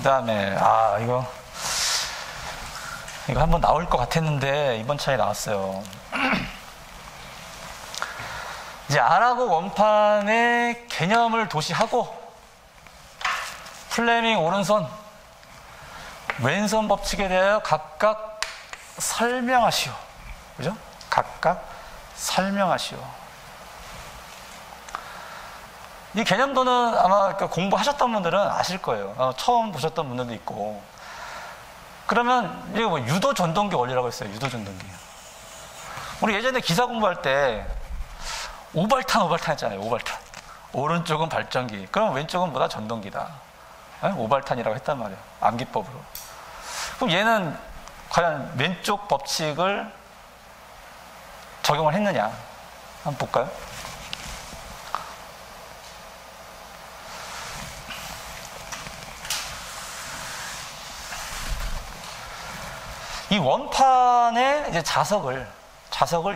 그 다음에 이거 한번 나올 것 같았는데 이번 차에 나왔어요. 이제 R하고 원판의 개념을 도시하고 플레밍 오른손, 왼손 법칙에 대하여 각각 설명하시오. 그죠? 각각 설명하시오. 이 개념도는 아마 공부하셨던 분들은 아실 거예요. 처음 보셨던 분들도 있고. 그러면 이게 뭐 유도 전동기 원리라고 했어요. 유도 전동기. 우리 예전에 기사 공부할 때 오발탄 했잖아요. 오발탄. 오른쪽은 발전기, 그럼 왼쪽은 뭐다? 전동기다. 오발탄이라고 했단 말이에요. 암기법으로. 그럼 얘는 과연 왼쪽 법칙을 적용을 했느냐? 한번 볼까요? 이 원판의 이제 자석을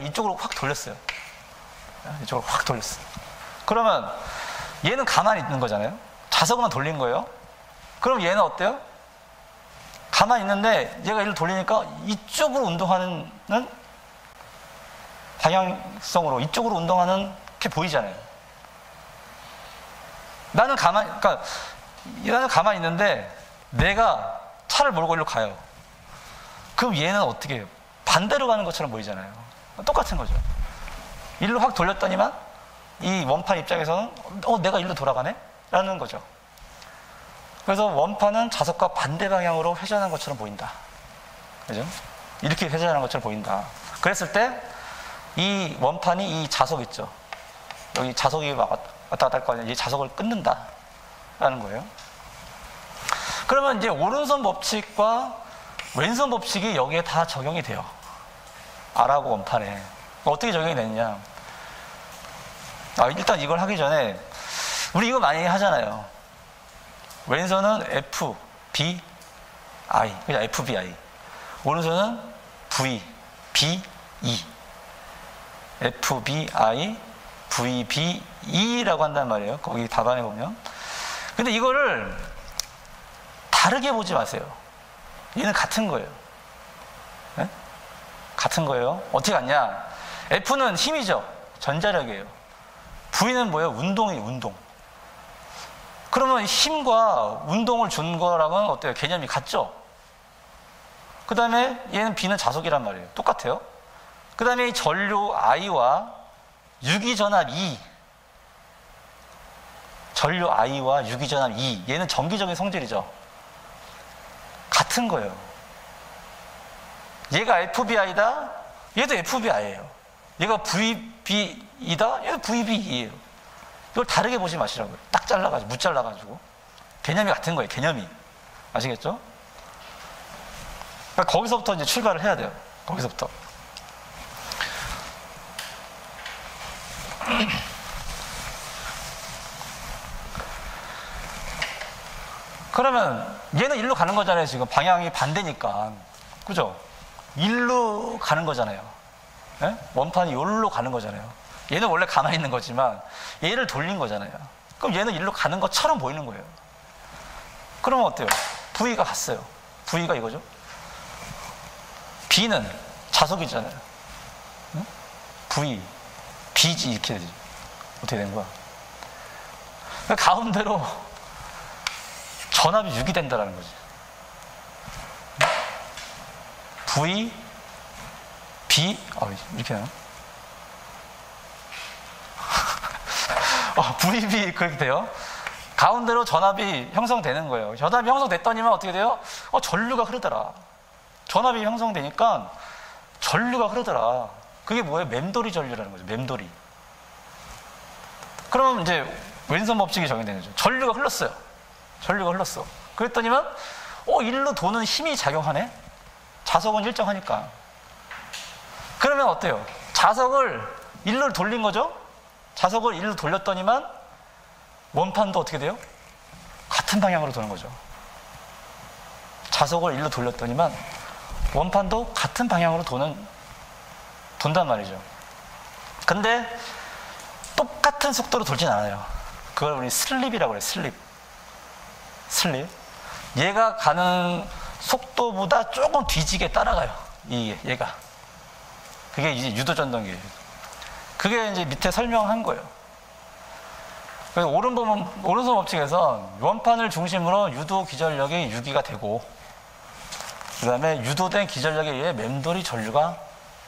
이쪽으로 확 돌렸어요. 이쪽으로 확 돌렸어요. 그러면 얘는 가만히 있는 거잖아요. 자석만 돌린 거예요. 그럼 얘는 어때요? 가만히 있는데 얘가 이를 돌리니까 이쪽으로 운동하는 방향성으로 이쪽으로 운동하는 게 보이잖아요. 나는 가만히 있는데 내가 차를 몰고 일로 가요. 그럼 얘는 어떻게 해요? 반대로 가는 것처럼 보이잖아요. 똑같은 거죠. 일로 확 돌렸더니만 이 원판 입장에서는 내가 일로 돌아가네? 라는 거죠. 그래서 원판은 자석과 반대 방향으로 회전한 것처럼 보인다. 그죠? 이렇게 회전하는 것처럼 보인다. 그랬을 때 이 원판이 이 자석 있죠. 여기 자석이 왔다 갔다 할 거 아니에요. 이 자석을 끊는다. 라는 거예요. 그러면 이제 오른손 법칙과 왼손 법칙이 여기에 다 적용이 돼요. R하고 원판에. 어떻게 적용이 되느냐. 일단 이걸 하기 전에 우리 이거 많이 하잖아요. 왼손은 F, B, I. 그냥 F, B, I. 오른손은 V, B, E. F, B, I, V, B, E라고 한단 말이에요. 거기 답안에 보면. 근데 이거를 다르게 보지 마세요. 얘는 같은 거예요. 네? 같은 거예요. 어떻게 같냐? F는 힘이죠. 전자력이에요. V는 뭐예요? 운동. 그러면 힘과 운동을 준 거랑은 어때요? 개념이 같죠? 그 다음에 얘는 B는 자석이란 말이에요. 똑같아요. 그 다음에 이 전류 I와 유기전압 E. 전류 I와 유기전압 E. 얘는 전기적인 성질이죠. 같은 거예요. 얘가 FBI다. 얘도 FBI예요. 얘가 VB이다. 얘도 VBE예요. 이걸 다르게 보지 마시라고요. 딱 잘라가지고, 무잘라가지고. 개념이 같은 거예요. 개념이. 아시겠죠? 그러니까 거기서부터 이제 출발을 해야 돼요. 거기서부터. 그러면 얘는 일로 가는 거잖아요. 지금 방향이 반대니까. 그죠? 일로 가는 거잖아요. 네? 원판이 여기로 가는 거잖아요. 얘는 원래 가만히 있는 거지만 얘를 돌린 거잖아요. 그럼 얘는 일로 가는 것처럼 보이는 거예요. 그러면 어때요? V가 갔어요. V가 이거죠. B는 자석이잖아요. 응? V, B지 이렇게 되죠. 어떻게 된 거야? 그러니까 가운데로 전압이 유기된다는 거지. V, B, 이렇게 하나? VB 그렇게 돼요. 가운데로 전압이 형성되는 거예요. 전압이 형성됐더니만 어떻게 돼요? 전류가 흐르더라. 전압이 형성되니까 전류가 흐르더라. 그게 뭐예요? 맴돌이 전류라는 거죠. 맴돌이. 그러면 이제 왼손 법칙이 적용되는 거죠. 전류가 흘렀어요. 전류가 흘렀어. 그랬더니만 일로 도는 힘이 작용하네. 자석은 일정하니까. 그러면 어때요? 자석을 일로 돌린 거죠? 자석을 일로 돌렸더니만 원판도 어떻게 돼요? 같은 방향으로 도는 거죠. 자석을 일로 돌렸더니만 원판도 같은 방향으로 돈단 말이죠. 근데 똑같은 속도로 돌진 않아요. 그걸 우리 슬립이라고 그래요. 슬립. 얘가 가는 속도보다 조금 뒤지게 따라가요. 얘가. 그게 이제 유도전동기예요. 그게 이제 밑에 설명한 거예요. 그래서 오른손 법칙에서 원판을 중심으로 유도 기전력이 유기가 되고, 그 다음에 유도된 기전력에 의해 맴돌이 전류가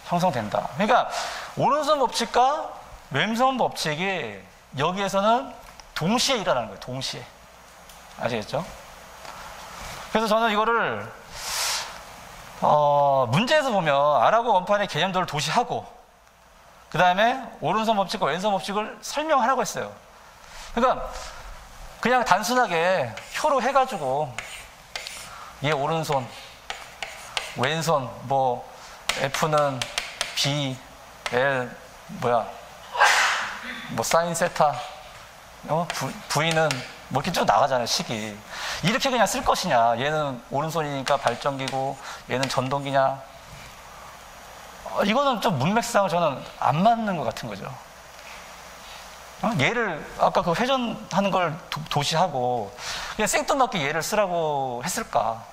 형성된다. 그러니까 오른손 법칙과 왼손 법칙이 여기에서는 동시에 일어나는 거예요. 동시에. 아시겠죠? 그래서 저는 이거를 문제에서 보면 R하고 원판의 개념도를 도시하고, 그 다음에 오른손 법칙과 왼손 법칙을 설명하라고 했어요. 그러니까 그냥 단순하게 표로 해가지고 얘 오른손, 왼손, 뭐 F는 B, L, 뭐 사인 세타, V는 뭐 이렇게 쭉 나가잖아요, 식이. 이렇게 그냥 쓸 것이냐, 얘는 오른손이니까 발전기고 얘는 전동기냐, 이거는 좀 문맥상 저는 안 맞는 것 같은 거죠. 얘를 아까 그 회전하는 걸 도시하고 그냥 생뚱맞게 얘를 쓰라고 했을까.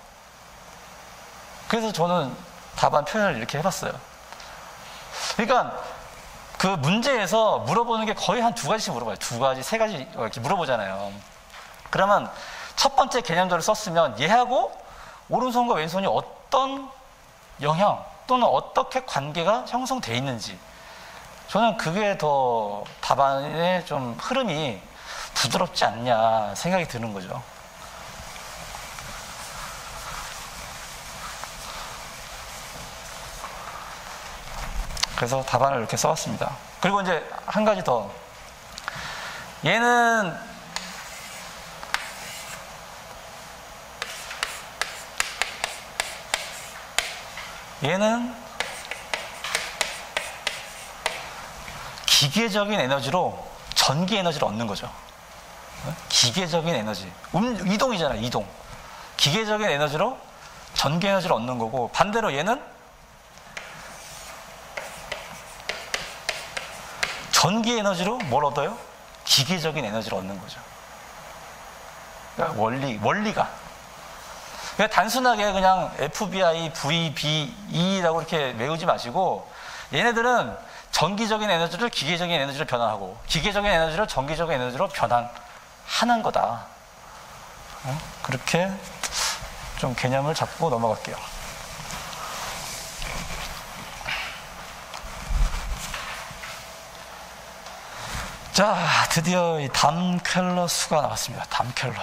그래서 저는 답안 표현을 이렇게 해봤어요. 그러니까 그 문제에서 물어보는 게 거의 한 2가지씩 물어봐요. 2가지, 3가지 이렇게 물어보잖아요. 그러면 첫 번째 개념도를 썼으면 얘하고 오른손과 왼손이 어떤 영향 또는 어떻게 관계가 형성되어 있는지, 저는 그게 더 답안의 좀 흐름이 부드럽지 않냐 생각이 드는 거죠. 그래서 답안을 이렇게 써봤습니다. 그리고 이제 한 가지 더. 얘는 기계적인 에너지로 전기 에너지를 얻는 거죠. 기계적인 에너지. 이동이잖아요, 이동. 기계적인 에너지로 전기 에너지를 얻는 거고, 반대로 얘는 전기 에너지로 뭘 얻어요? 기계적인 에너지를 얻는 거죠. 그러니까 원리가. 그냥 단순하게 그냥 FBI, VBE라고 이렇게 외우지 마시고, 얘네들은 전기적인 에너지를 기계적인 에너지로 변환하고, 기계적인 에너지를 전기적인 에너지로 변환하는 거다. 그렇게 좀 개념을 잡고 넘어갈게요. 자, 드디어 이 담켈러 수가 나왔습니다. 담켈러.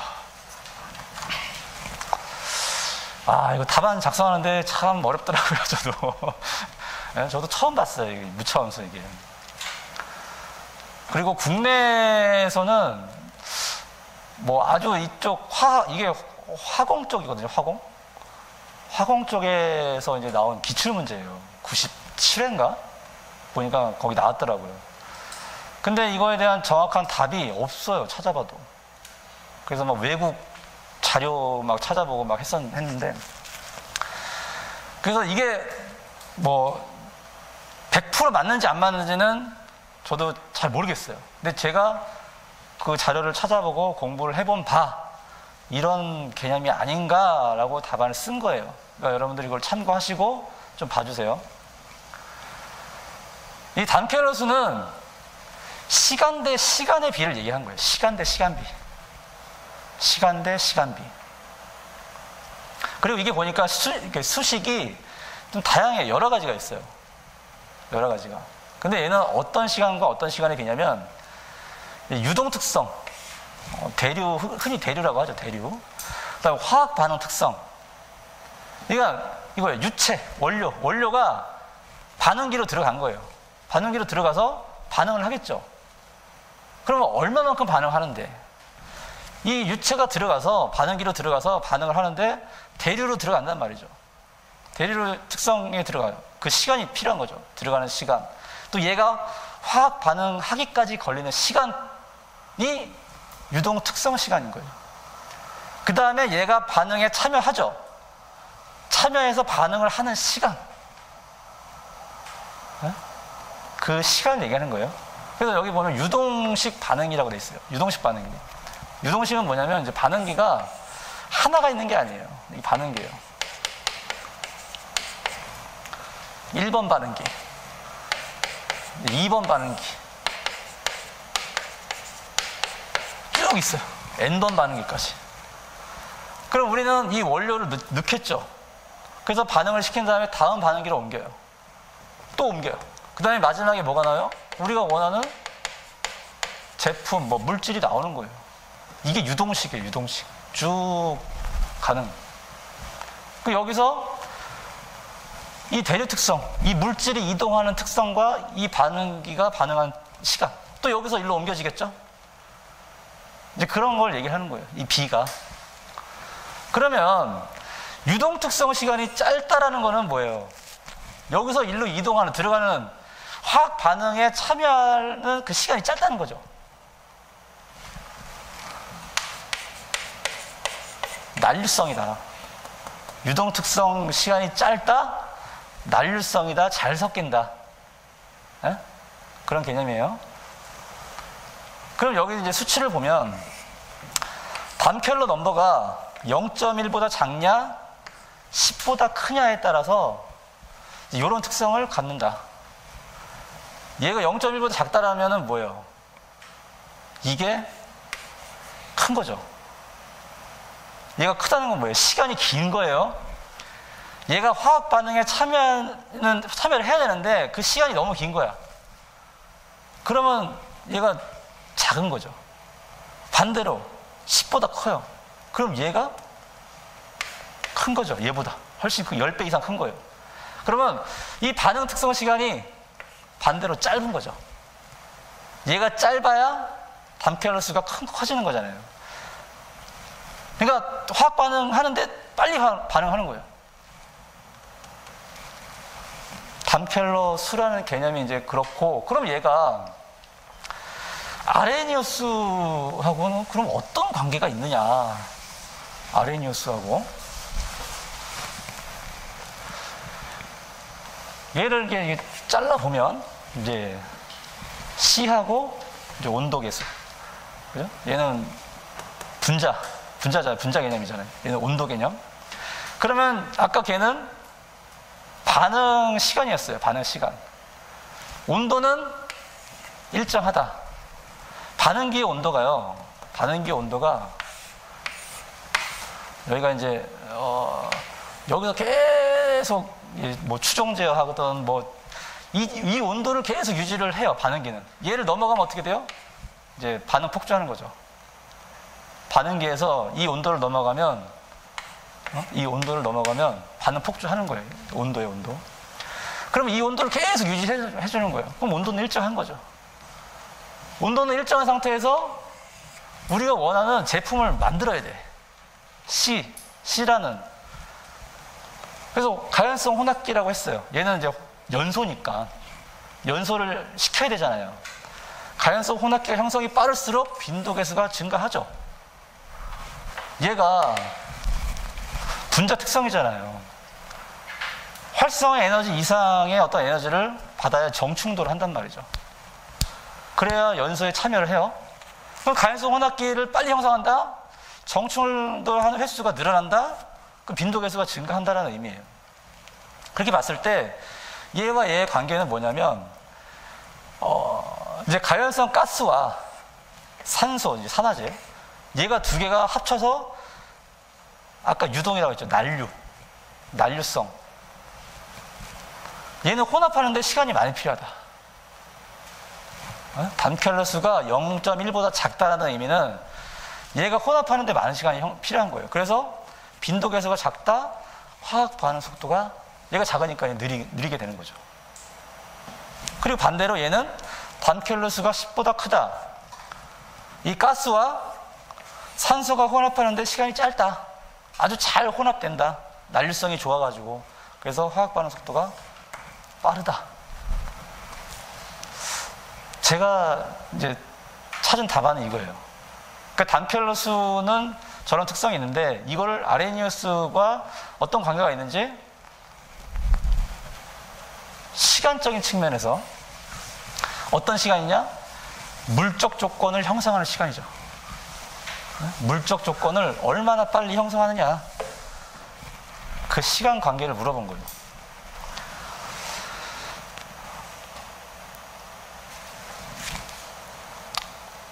이거 답안 작성하는데 참 어렵더라고요, 저도. 저도 처음 봤어요, 이게 무차함수 이게. 그리고 국내에서는 뭐 아주 이쪽 이게 화공 쪽이거든요, 화공 쪽에서 이제 나온 기출 문제예요. 97회인가? 보니까 거기 나왔더라고요. 근데 이거에 대한 정확한 답이 없어요, 찾아봐도. 그래서 막 외국 자료 막 찾아보고 막 했는데, 그래서 이게 뭐 100% 맞는지 안 맞는지는 저도 잘 모르겠어요. 근데 제가 그 자료를 찾아보고 공부를 해본 이런 개념이 아닌가라고 답안을 쓴 거예요. 그러니까 여러분들이 이걸 참고하시고 좀 봐주세요. 이 담켈러 수는 시간 대 시간의 비를 얘기한 거예요. 시간 대 시간비. 시간 대 시간비. 그리고 이게 보니까 수식이 좀 다양해요. 여러 가지가 있어요. 여러 가지가. 근데 얘는 어떤 시간과 어떤 시간의 비냐면, 유동 특성, 대류, 흔히 대류라고 하죠, 대류. 그다음에 화학 반응 특성. 그러니까 이거예요. 유체, 원료가 반응기로 들어간 거예요. 반응기로 들어가서 반응을 하겠죠. 그러면 얼마만큼 반응하는데, 이 유체가 들어가서 반응기로 들어가서 반응을 하는데 대류로 들어간단 말이죠. 대류 특성에 들어가요. 그 시간이 필요한 거죠. 들어가는 시간. 또 얘가 화학 반응하기까지 걸리는 시간이 유동 특성 시간인 거예요. 그 다음에 얘가 반응에 참여하죠. 참여해서 반응을 하는 시간. 그 시간을 얘기하는 거예요. 그래서 여기 보면 유동식 반응이라고 돼 있어요. 유동식 반응기. 유동식은 뭐냐면 이제 반응기가 하나가 있는 게 아니에요. 이 반응기예요. 1번 반응기, 2번 반응기 쭉 있어요. n번 반응기까지. 그럼 우리는 이 원료를 넣겠죠. 그래서 반응을 시킨 다음에 다음 반응기로 옮겨요. 또 옮겨요. 그 다음에 마지막에 뭐가 나와요? 우리가 원하는 제품, 물질이 나오는 거예요. 이게 유동식이에요. 유동식. 쭉 가는. 여기서 이 대류 특성, 이 물질이 이동하는 특성과 이 반응기가 반응한 시간, 또 여기서 일로 옮겨지겠죠? 이제 그런 걸 얘기하는 거예요. 이 B가. 그러면 유동 특성 시간이 짧다라는 거는 뭐예요? 여기서 일로 이동하는, 들어가는 화학 반응에 참여하는 그 시간이 짧다는 거죠. 난류성이다. 유동 특성 시간이 짧다. 난류성이다. 잘 섞인다. 에? 그런 개념이에요. 그럼 여기 이제 수치를 보면 단켈러 넘버가 0.1보다 작냐 10보다 크냐에 따라서 이런 특성을 갖는다. 얘가 0.1보다 작다라면 뭐예요? 이게 큰 거죠. 얘가 크다는 건 뭐예요? 시간이 긴 거예요. 얘가 화학 반응에 참여를 해야 되는데 그 시간이 너무 긴 거야. 그러면 얘가 작은 거죠. 반대로 10보다 커요. 그럼 얘가 큰 거죠. 얘보다 훨씬 10배 이상 큰 거예요. 그러면 이 반응 특성 시간이 반대로 짧은 거죠. 얘가 짧아야 단켈러 수가 커지는 거잖아요. 그러니까 화학 반응하는데 빨리 반응하는 거예요. 단켈러 수라는 개념이 이제 그렇고, 그럼 얘가 아레니우스하고는 그럼 어떤 관계가 있느냐? 아레니우스하고 얘를 이렇게 잘라 보면 이제 C하고 이제 온도계수, 그죠? 얘는 분자 개념이잖아요. 얘는 온도 개념. 그러면 아까 걔는 반응 시간이었어요. 반응 시간. 온도는 일정하다. 반응기의 온도가요. 반응기의 온도가 여기가 이제 여기서 계속 추종 제어하거든 이 온도를 계속 유지를 해요. 반응기는. 얘를 넘어가면 어떻게 돼요? 이제 반응 폭주하는 거죠. 반응기에서 이 온도를 넘어가면 반응 폭주하는 거예요. 온도의 온도. 그러면 이 온도를 계속 유지해 주는 거예요. 그럼 온도는 일정한 거죠. 온도는 일정한 상태에서 우리가 원하는 제품을 만들어야 돼. C라는. 그래서 가연성 혼합기라고 했어요. 얘는 이제 연소니까 연소를 시켜야 되잖아요. 가연성 혼합기가 형성이 빠를수록 빈도 계수가 증가하죠. 얘가 분자 특성이잖아요. 활성화 에너지 이상의 어떤 에너지를 받아야 정충도를 한단 말이죠. 그래야 연소에 참여를 해요. 그럼 가연성 혼합기를 빨리 형성한다? 정충도하는 횟수가 늘어난다? 그 빈도 계수가 증가한다는 의미예요. 그렇게 봤을 때 얘와 얘의 관계는 뭐냐면 이제 가연성 가스와 산소, 이제 산화제, 얘가 두 개가 합쳐서 아까 유동이라고 했죠. 난류성. 얘는 혼합하는데 시간이 많이 필요하다. 단켈러 수가 0.1보다 작다라는 의미는 얘가 혼합하는데 많은 시간이 필요한 거예요. 그래서 빈도 계수가 작다, 화학 반응 속도가 얘가 작으니까 느리게 되는 거죠. 그리고 반대로 얘는 단켈러 수가 10보다 크다. 이 가스와 산소가 혼합하는데 시간이 짧다. 아주 잘 혼합된다. 난류성이 좋아가지고. 그래서 화학 반응 속도가 빠르다. 제가 이제 찾은 답안은 이거예요. 그러니까 단켈러 수는 저런 특성이 있는데 이거를 아레니우스와 어떤 관계가 있는지 시간적인 측면에서 어떤 시간이냐? 물적 조건을 형성하는 시간이죠. 물적 조건을 얼마나 빨리 형성하느냐, 그 시간 관계를 물어본 거예요.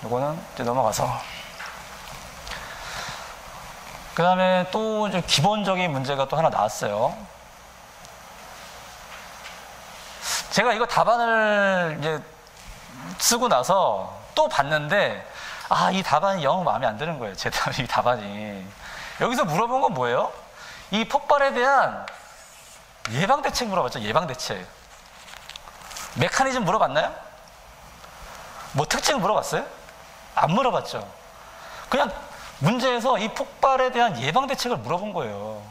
이거는 이제 넘어가서, 그 다음에 또 이제 기본적인 문제가 또 하나 나왔어요. 제가 이거 답안을 이제 쓰고 나서 또 봤는데, 이 답안이 영 마음에 안 드는 거예요. 이 답안이. 여기서 물어본 건 뭐예요? 이 폭발에 대한 예방대책 물어봤죠. 예방대책. 메커니즘 물어봤나요? 뭐 특징 물어봤어요? 안 물어봤죠. 그냥 문제에서 이 폭발에 대한 예방대책을 물어본 거예요.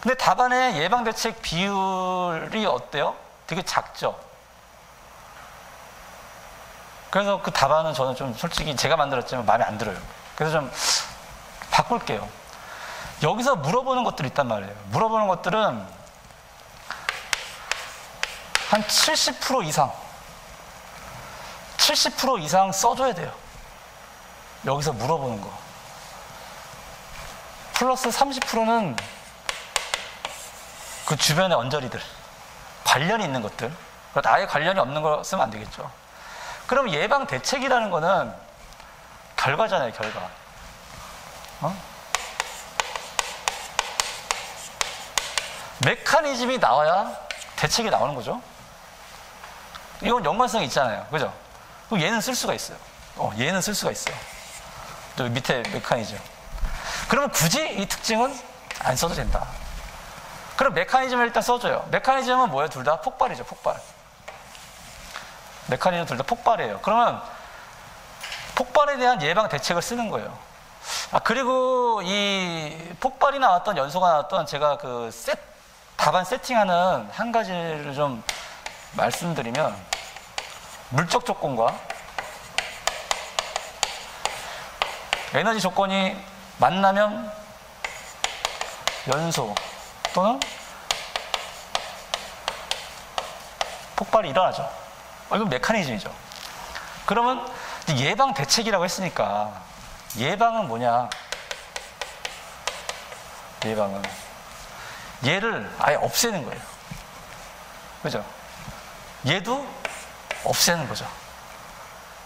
근데 답안의 예방대책 비율이 어때요? 되게 작죠. 그래서 그 답안은 저는 좀 솔직히 제가 만들었지만 마음에 안 들어요. 그래서 좀 바꿀게요. 여기서 물어보는 것들이 있단 말이에요. 물어보는 것들은 한 70% 이상 70% 이상 써줘야 돼요. 여기서 물어보는 거. 플러스 30%는 그 주변의 언저리들, 관련이 있는 것들. 아예 관련이 없는 거 쓰면 안 되겠죠. 그럼 예방 대책이라는 거는 결과잖아요, 결과. 메커니즘이 나와야 대책이 나오는 거죠. 이건 연관성이 있잖아요, 그죠? 그럼 얘는 쓸 수가 있어요. 얘는 쓸 수가 있어요. 또 밑에 메커니즘. 그러면 굳이 이 특징은 안 써도 된다. 그럼 메커니즘을 일단 써줘요. 메커니즘은 뭐예요? 둘 다 폭발이죠, 폭발. 메커니즘 둘 다 폭발이에요. 그러면 폭발에 대한 예방 대책을 쓰는 거예요. 그리고 이 폭발이 나왔던, 연소가 나왔던, 제가 그 답안 세팅하는 한 가지를 좀 말씀드리면, 물적 조건과 에너지 조건이 만나면 연소 또는 폭발이 일어나죠. 이건 메커니즘이죠. 그러면 예방 대책이라고 했으니까 예방은 뭐냐? 예방은 얘를 아예 없애는 거예요. 그죠? 얘도 없애는 거죠.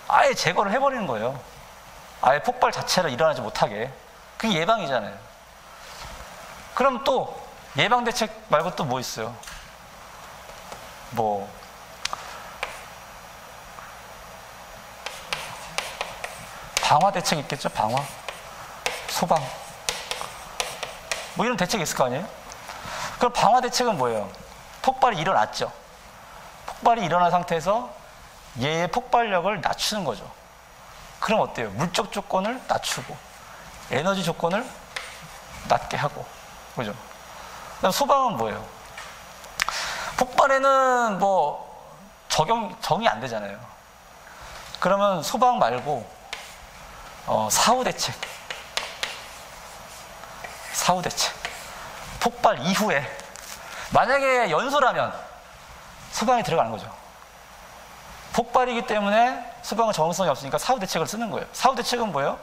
아예 제거를 해버리는 거예요. 아예 폭발 자체를 일어나지 못하게. 그게 예방이잖아요. 그럼 또 예방 대책 말고 또 뭐 있어요? 뭐 방화 대책 있겠죠? 방화, 소방, 뭐 이런 대책이 있을 거 아니에요? 그럼 방화 대책은 뭐예요? 폭발이 일어났죠. 폭발이 일어난 상태에서 얘의 폭발력을 낮추는 거죠. 그럼 어때요? 물적 조건을 낮추고 에너지 조건을 낮게 하고, 그죠? 그다음 소방은 뭐예요? 폭발에는 뭐 정이 안 되잖아요. 그러면 소방 말고 사후 대책. 폭발 이후에 만약에 연소라면 소방이 들어가는 거죠. 폭발이기 때문에 소방은 정성이 없으니까 사후 대책을 쓰는 거예요. 사후 대책은 뭐예요?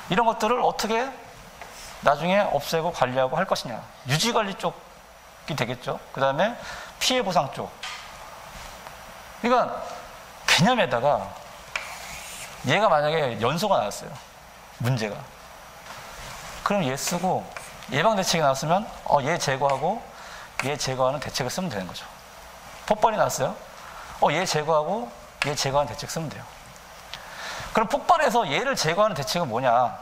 이런 것들을 어떻게 나중에 없애고 관리하고 할 것이냐. 유지관리 쪽이 되겠죠. 그 다음에 피해 보상 쪽. 그러니까 개념에다가 얘가 만약에 연소가 나왔어요. 문제가. 그럼 얘 쓰고 예방 대책이 나왔으면 얘 제거하고 얘 제거하는 대책을 쓰면 되는 거죠. 폭발이 나왔어요. 얘 제거하고 얘 제거하는 대책 쓰면 돼요. 그럼 폭발에서 얘를 제거하는 대책은 뭐냐?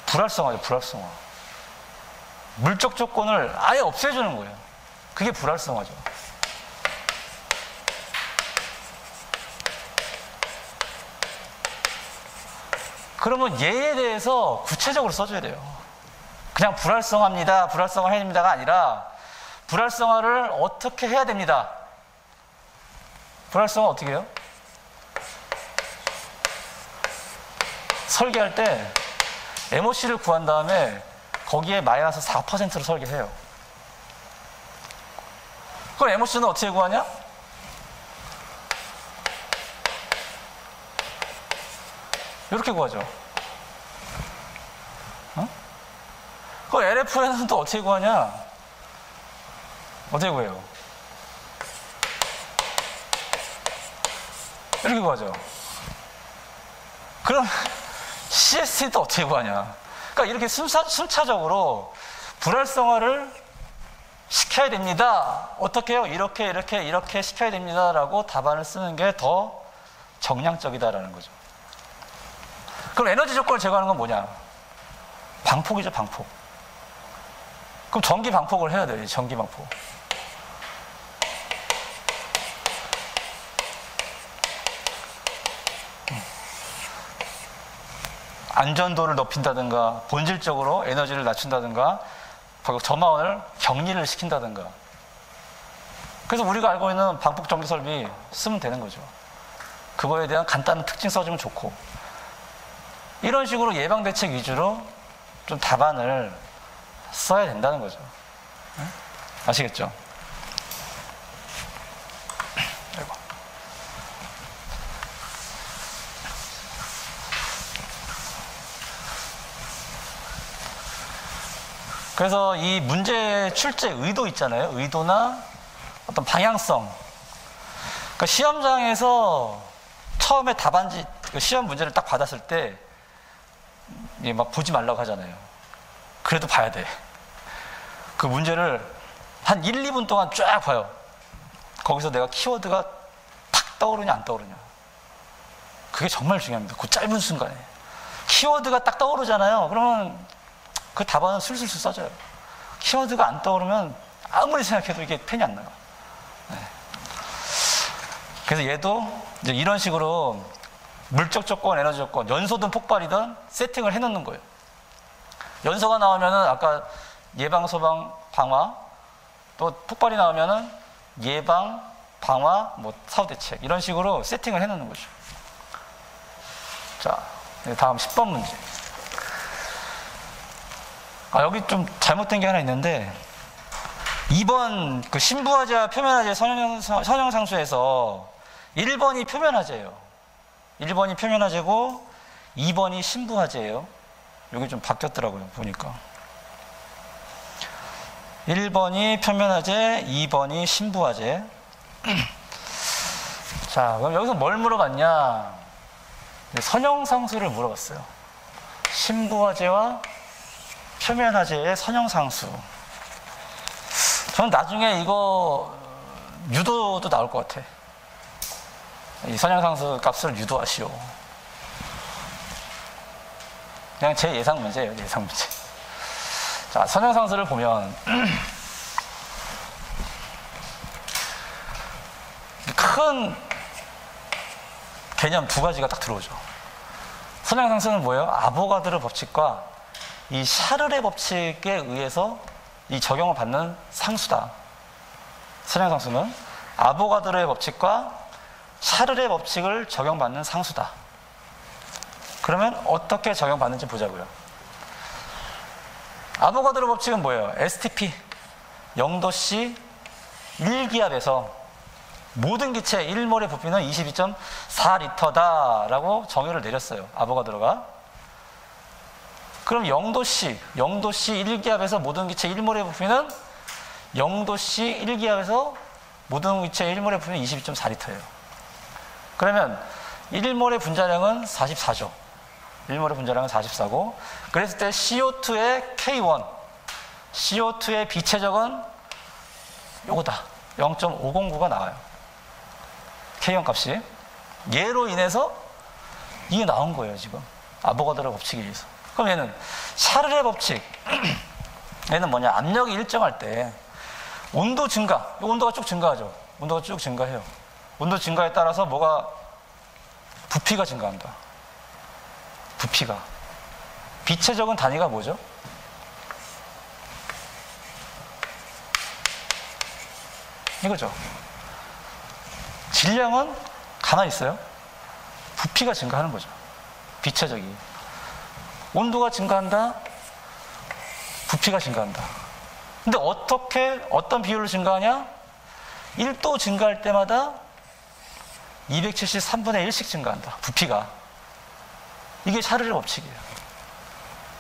불활성화죠, 불활성화. 물적 조건을 아예 없애주는 거예요. 그게 불활성화죠. 그러면 얘에 대해서 구체적으로 써줘야 돼요. 그냥 불활성화입니다, 불활성화해야됩니다가 아니라 불활성화를 어떻게 해야 됩니다. 불활성화 어떻게 해요? 설계할 때 MOC를 구한 다음에 거기에 마이너스 4%로 설계해요. 그럼 MOC는 어떻게 구하냐? 이렇게 구하죠. 그 LF에는 또 어떻게 구하냐? 어떻게 구해요? 이렇게 구하죠. 그럼 CST도 어떻게 구하냐? 그러니까 이렇게 순차적으로 불활성화를 시켜야 됩니다. 어떻게 해요? 이렇게 시켜야 됩니다. 라고 답안을 쓰는 게 더 정량적이다라는 거죠. 그럼 에너지 조건을 제거하는 건 뭐냐? 방폭이죠, 방폭. 그럼 전기 방폭을 해야 돼요, 전기 방폭. 안전도를 높인다든가, 본질적으로 에너지를 낮춘다든가, 점화원을 격리를 시킨다든가. 그래서 우리가 알고 있는 방폭 전기 설비 쓰면 되는 거죠. 그거에 대한 간단한 특징 써주면 좋고. 이런 식으로 예방대책 위주로 좀 답안을 써야 된다는 거죠. 아시겠죠? 아이고. 그래서 이 문제 출제 의도 있잖아요. 의도나 어떤 방향성. 그러니까 시험장에서 처음에 답안지, 시험 문제를 딱 받았을 때, 막 보지 말라고 하잖아요. 그래도 봐야 돼. 그 문제를 한 1, 2분 동안 쫙 봐요. 거기서 내가 키워드가 탁 떠오르냐, 안 떠오르냐. 그게 정말 중요합니다. 그 짧은 순간에. 키워드가 딱 떠오르잖아요. 그러면 그 답안은 술술술 써져요. 키워드가 안 떠오르면 아무리 생각해도 이게 펜이 안 나요. 네. 그래서 얘도 이제 이런 식으로 물적 조건, 에너지 조건, 연소든 폭발이든 세팅을 해놓는 거예요. 연소가 나오면은 아까 예방, 소방, 방화, 또 폭발이 나오면은 예방, 방화, 사후 대책 이런 식으로 세팅을 해놓는 거죠. 자, 다음 10번 문제. 여기 좀 잘못된 게 하나 있는데 2번 그 신부화제와 표면화제 선형상수에서 1번이 표면화제예요. 1번이 표면화제고 2번이 신부화제예요. 여기 좀 바뀌었더라고요, 보니까. 1번이 표면화제, 2번이 신부화제. 자, 그럼 여기서 뭘 물어봤냐? 선형상수를 물어봤어요. 신부화제와 표면화제의 선형상수. 저는 나중에 이거 유도도 나올 것 같아. 이 선형상수 값을 유도하시오. 그냥 제 예상 문제예요, 예상 문제. 자, 선형상수를 보면 큰 개념 두 가지가 딱 들어오죠. 선형상수는 뭐예요? 아보가드로 법칙과 이 샤를의 법칙에 의해서 이 적용을 받는 상수다. 선형상수는 아보가드로의 법칙과 샤를의 법칙을 적용받는 상수다. 그러면 어떻게 적용받는지 보자고요. 아보가드로 법칙은 뭐예요? STP 0도씨 1기압에서 모든 기체 1몰의 부피는 22.4리터다 라고 정의를 내렸어요. 아보가드로가. 그럼 0도씨 1기압에서 모든 기체 1몰의 부피는 0도씨 1기압에서 모든 기체 1몰의 부피는 22.4리터예요. 그러면 1몰의 분자량은 44죠. 1몰의 분자량은 44고, 그랬을 때 CO2의 K1, CO2의 비체적은 요거다. 0.509가 나와요. K1 값이. 얘로 인해서 이게 나온 거예요, 지금. 아보가드로 법칙에 의해서. 그럼 얘는 샤를의 법칙. 얘는 뭐냐? 압력이 일정할 때 온도 증가, 온도가 쭉 증가하죠. 온도가 쭉 증가해요. 온도 증가에 따라서 부피가 증가한다. 부피가. 비체적인 단위가 뭐죠? 이거죠. 질량은 가만히 있어요. 부피가 증가하는 거죠. 비체적이. 온도가 증가한다. 부피가 증가한다. 근데 어떤 비율로 증가하냐? 1도 증가할 때마다 273분의 1씩 증가한다. 부피가. 이게 샤를의 법칙이에요.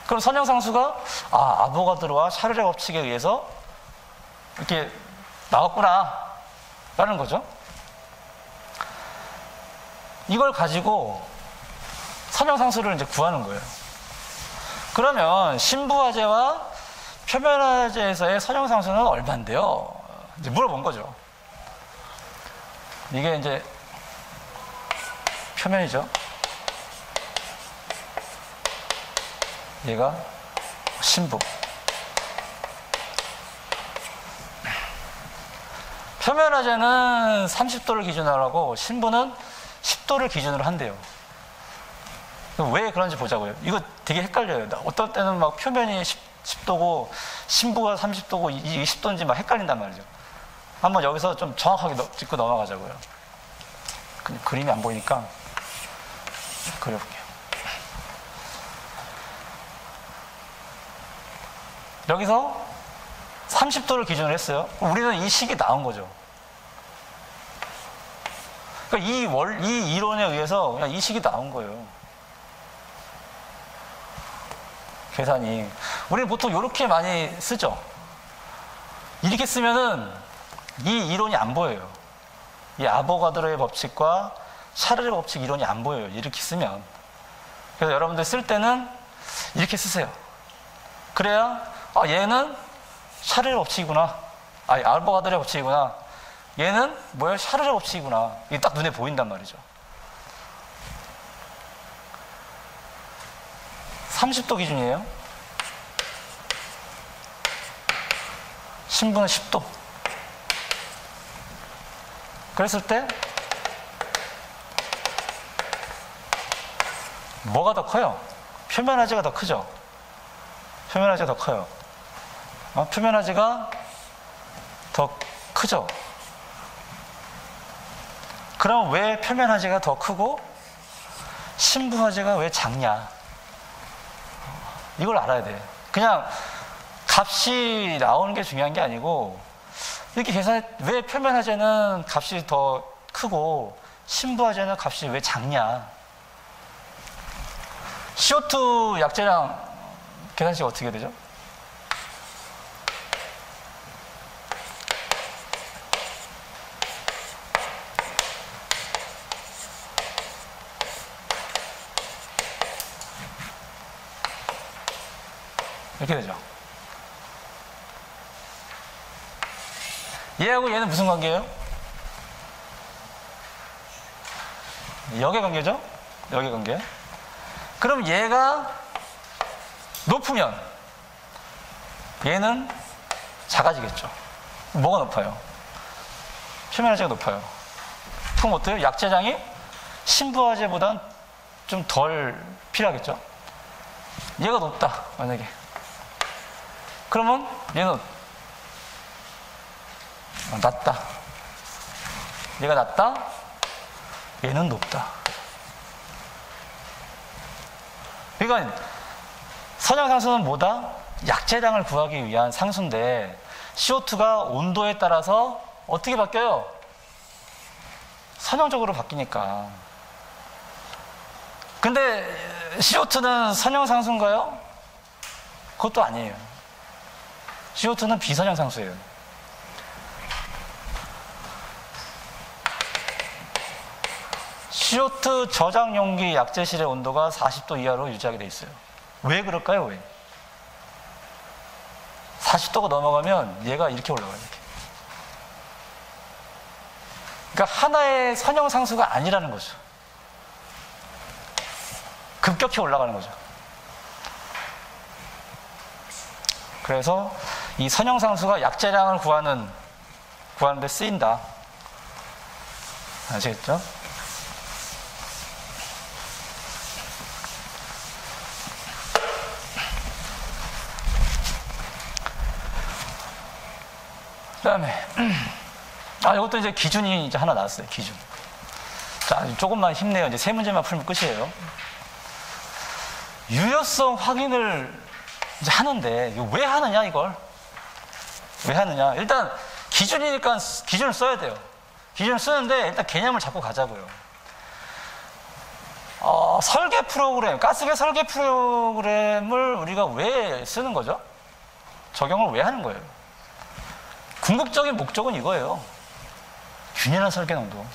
그럼 선형상수가 아보가드로와 샤를의 법칙에 의해서 이렇게 나왔구나 라는 거죠. 이걸 가지고 선형상수를 이제 구하는 거예요. 그러면 신부화제와 표면화제에서의 선형상수는 얼마인데요? 이제 물어본 거죠. 이게 이제 표면이죠. 얘가 신부. 표면화제는 30도를 기준으로 하고 신부는 10도를 기준으로 한대요. 왜 그런지 보자고요. 이거 되게 헷갈려요. 어떤 때는 막 표면이 10도고 신부가 30도고 이게 10도인지 막 헷갈린단 말이죠. 한번 여기서 좀 정확하게 짚고 넘어가자고요. 그냥 그림이 안 보이니까 그려볼게요. 여기서 30도를 기준으로 했어요. 우리는 이 식이 나온 거죠. 그러니까 이 이론에 의해서 그냥 이 식이 나온 거예요. 계산이. 우리는 보통 이렇게 많이 쓰죠. 이렇게 쓰면은 이 이론이 안 보여요. 이 아보가드로의 법칙과 샤를의 법칙 이론이 안 보여요. 이렇게 쓰면. 그래서 여러분들 쓸 때는 이렇게 쓰세요. 그래야 얘는 샤를의 법칙이구나. 아보가드로의 법칙이구나. 얘는 뭐야? 샤를의 법칙이구나. 이게 딱 눈에 보인단 말이죠. 30도 기준이에요. 신부는 10도. 그랬을 때 뭐가 더 커요? 표면화제가 더 크죠? 표면화제가 더 커요. 표면화제가 더 크죠? 그럼 왜 표면화제가 더 크고 신부화제가 왜 작냐? 이걸 알아야 돼. 그냥 값이 나오는 게 중요한 게 아니고 이렇게 계산해. 왜 표면화제는 값이 더 크고 신부화제는 값이 왜 작냐? CO2 약제량 계산식 어떻게 되죠? 이렇게 되죠. 얘하고 얘는 무슨 관계예요? 역의 관계죠? 역의 관계. 그럼 얘가 높으면 얘는 작아지겠죠. 뭐가 높아요? 표면화제가 높아요. 그럼 어때요? 약제량이 신부화제보단 좀 덜 필요하겠죠? 얘가 높다, 만약에. 그러면 얘는 낮다. 얘가 낮다. 얘는 높다. 그러니까 선형상수는 뭐다? 약제량을 구하기 위한 상수인데 CO2가 온도에 따라서 어떻게 바뀌어요? 선형적으로 바뀌니까. 근데 CO2는 선형상수인가요? 그것도 아니에요. CO2는 비선형상수예요. CO2 저장 용기 약제실의 온도가 40도 이하로 유지하게 돼 있어요. 왜 그럴까요? 왜? 40도가 넘어가면 얘가 이렇게 올라가요. 이렇게. 그러니까 하나의 선형상수가 아니라는 거죠. 급격히 올라가는 거죠. 그래서 이 선형상수가 약제량을 구하는 데 쓰인다. 아시겠죠? 그 다음에 이것도 이제 기준이 이제 하나 나왔어요. 기준. 자, 조금만 힘내요. 이제 세 문제만 풀면 끝이에요. 유효성 확인을 이제 하는데 이거 왜 하느냐, 이걸? 왜 하느냐? 일단 기준이니까 기준을 써야 돼요. 기준을 쓰는데 일단 개념을 잡고 가자고요. 설계 프로그램, 가스계 설계 프로그램을 우리가 왜 쓰는 거죠? 적용을 왜 하는 거예요? 궁극적인 목적은 이거예요. 균일한 설계 농도.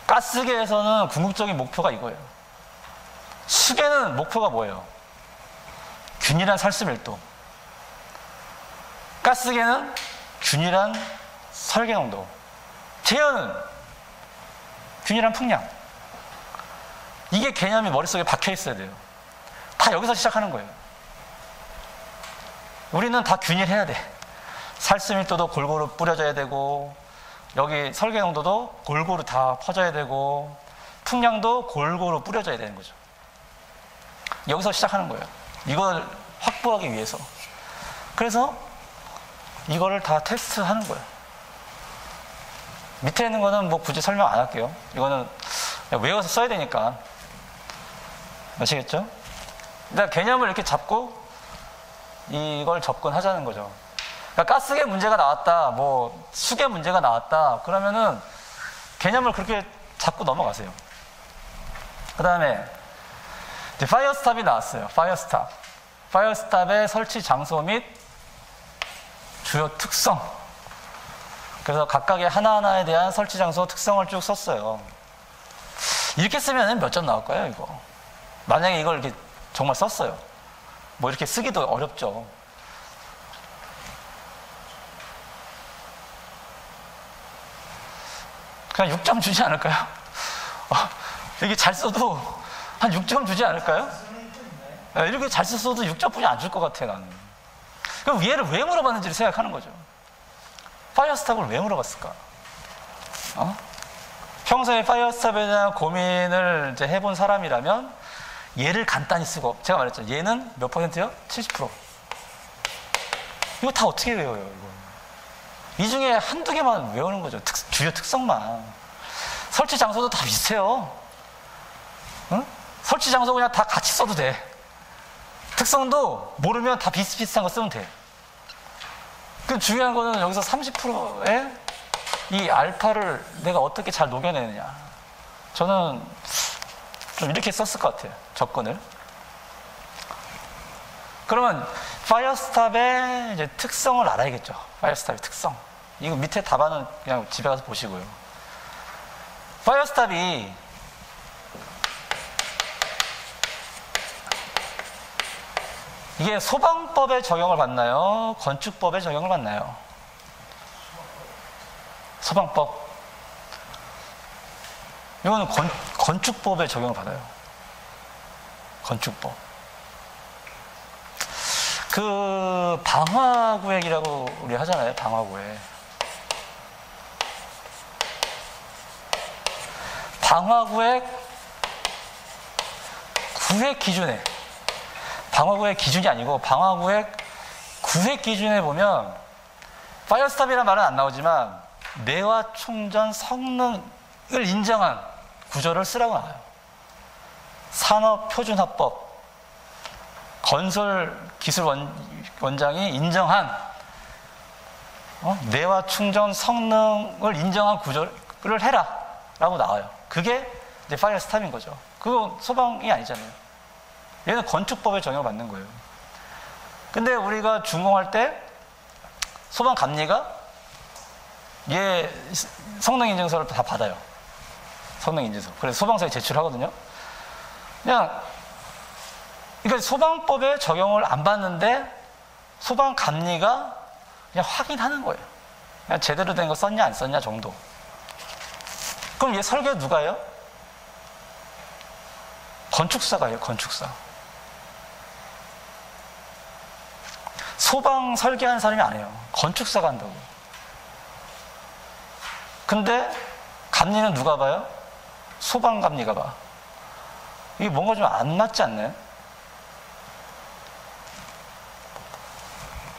가스계에서는 궁극적인 목표가 이거예요. 수계는 목표가 뭐예요? 균일한 살수밀도. 가스계는 균일한 설계 농도. 제어는 균일한 풍량. 이게 개념이 머릿속에 박혀 있어야 돼요. 다 여기서 시작하는 거예요. 우리는 다 균일해야 돼. 살수밀도도 골고루 뿌려져야 되고, 여기 설계 농도도 골고루 다 퍼져야 되고, 풍량도 골고루 뿌려져야 되는 거죠. 여기서 시작하는 거예요. 이걸 확보하기 위해서. 그래서 이거를 다 테스트하는 거예요. 밑에 있는 거는 뭐 굳이 설명 안 할게요. 이거는 외워서 써야 되니까. 아시겠죠? 일단 개념을 이렇게 잡고 이걸 접근하자는 거죠. 그러니까 가스계 문제가 나왔다, 뭐 수계 문제가 나왔다, 그러면은 개념을 그렇게 잡고 넘어가세요. 그 다음에 파이어스탑이 나왔어요. 파이어스탑. 파이어스탑의 설치 장소 및 주요 특성. 그래서 각각의 하나하나에 대한 설치 장소 특성을 쭉 썼어요. 이렇게 쓰면 몇 점 나올까요, 이거? 만약에 이걸 이렇게 정말 썼어요. 뭐 이렇게 쓰기도 어렵죠. 그냥 6점 주지 않을까요? 이게 잘 써도 한 6점 주지 않을까요? 이렇게 잘 써도 6점뿐이 안 줄 것 같아, 나는. 그럼 얘를 왜 물어봤는지를 생각하는 거죠. 파이어스탑을 왜 물어봤을까? 평소에 파이어스탑에 대한 고민을 이제 해본 사람이라면 얘를 간단히 쓰고, 제가 말했죠. 얘는 몇 %요? 70%. 이거 다 어떻게 외워요, 이거? 이 중에 한두 개만 외우는 거죠. 주요 특성만. 설치 장소도 다 비슷해요. 응? 설치 장소 그냥 다 같이 써도 돼. 특성도 모르면 다 비슷비슷한 거 쓰면 돼. 그 중요한 거는 여기서 30%의 이 알파를 내가 어떻게 잘 녹여내느냐. 저는 좀 이렇게 썼을 것 같아요, 접근을. 그러면 파이어스탑의 이제 특성을 알아야겠죠. 파이어스탑의 특성. 이거 밑에 답안은 그냥 집에 가서 보시고요. 파이어스탑이 이게 소방법에 적용을 받나요? 건축법에 적용을 받나요? 소방법. 이거는 건축법에 적용을 받아요. 건축법. 그 방화구획이라고 우리 하잖아요. 방화구획. 방화구획 구획 기준에, 방화구획 기준이 아니고 방화구획 구획 기준에 보면 파이어스탑이라는 말은 안 나오지만 내화 충전 성능을 인정한 구조를 쓰라고 나와요. 산업표준화법 건설기술원장이 인정한 내화 충전 성능을 인정한 구조를 해라 라고 나와요. 그게 이제 파이어스탑인 거죠. 그거 소방이 아니잖아요. 얘는 건축법에 적용을 받는 거예요. 근데 우리가 준공할 때 소방감리가 얘 성능인증서를 다 받아요. 성능인증서. 그래서 소방서에 제출하거든요. 그러니까 소방법에 적용을 안 받는데 소방감리가 그냥 확인하는 거예요. 그냥 제대로 된 거 썼냐 안 썼냐 정도. 그럼 얘 설계 누가 해요? 건축사가 해요. 건축사. 소방 설계하는 사람이 안 해요. 건축사가 한다고. 근데 감리는 누가 봐요? 소방감리가 봐. 이게 뭔가 좀 안 맞지 않나요?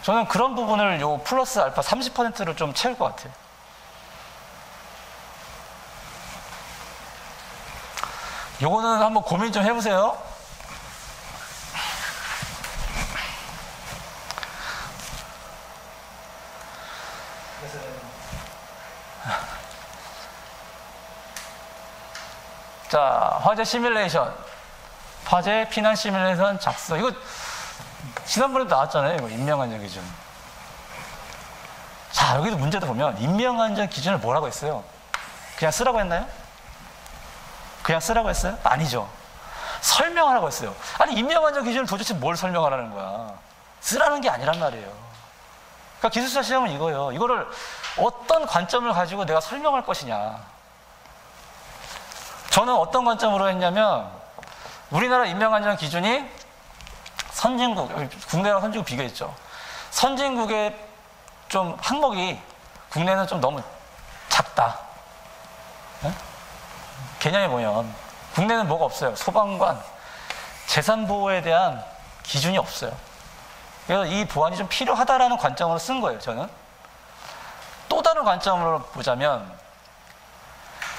저는 그런 부분을 요 플러스 알파 30%를 좀 채울 것 같아요. 요거는 한번 고민 좀 해보세요. 자, 화재 시뮬레이션. 화재 피난 시뮬레이션 작성. 이거 지난번에도 나왔잖아요. 이거 인명안전 기준. 자, 여기도 문제도 보면 인명안전 기준을 뭐라고 했어요? 그냥 쓰라고 했나요? 그냥 쓰라고 했어요? 아니죠. 설명하라고 했어요. 아니, 인명안전 기준을 도대체 뭘 설명하라는 거야? 쓰라는 게 아니란 말이에요. 그러니까 기술사 시험은 이거예요. 이거를 어떤 관점을 가지고 내가 설명할 것이냐. 저는 어떤 관점으로 했냐면, 우리나라 인명안전 기준이 선진국, 국내랑 선진국 비교했죠. 선진국의 좀 항목이 국내는 좀 너무 작다. 네? 개념에 보면 국내는 뭐가 없어요. 소방관, 재산보호에 대한 기준이 없어요. 그래서 이 보완이 좀 필요하다라는 관점으로 쓴 거예요. 저는 또 다른 관점으로 보자면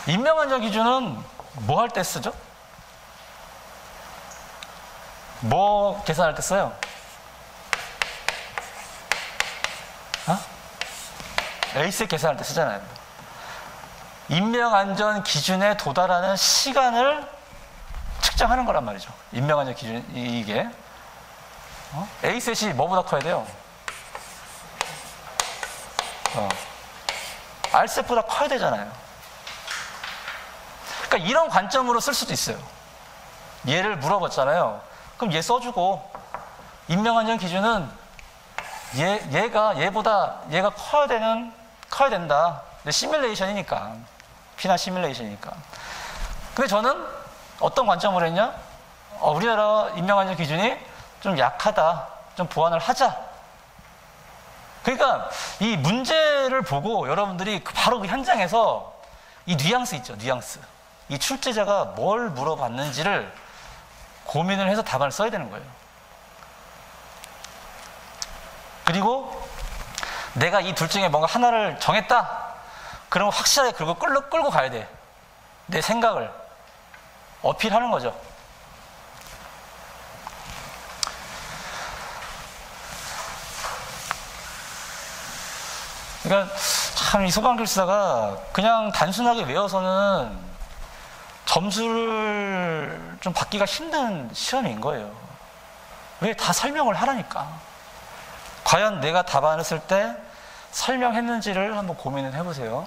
인명안전 기준은 뭐 할 때 쓰죠? 뭐 계산할 때 써요? 에이스 계산할 때 쓰잖아요. 인명안전 기준에 도달하는 시간을 측정하는 거란 말이죠. 인명안전 기준, 이게. A셋이 뭐보다 커야 돼요? R셋보다 커야 되잖아요. 그러니까 이런 관점으로 쓸 수도 있어요. 얘를 물어봤잖아요. 그럼 얘 써주고, 인명안전 기준은 얘가 커야 된다. 근데 시뮬레이션이니까. 피난 시뮬레이션이니까. 근데 저는 어떤 관점으로 했냐? 우리나라 인명안전 기준이 좀 약하다. 좀 보완을 하자. 그러니까 이 문제를 보고 여러분들이 바로 그 현장에서 이 뉘앙스 있죠. 뉘앙스. 이 출제자가 뭘 물어봤는지를 고민을 해서 답안을 써야 되는 거예요. 그리고 내가 이 둘 중에 뭔가 하나를 정했다. 그러면 확실하게 그걸 끌고 가야 돼. 내 생각을 어필하는 거죠. 그러니까 참 이 소방교사가 그냥 단순하게 외워서는 점수를 좀 받기가 힘든 시험인 거예요. 왜? 다 설명을 하라니까. 과연 내가 답안을 쓸 때 설명했는지를 한번 고민을 해보세요.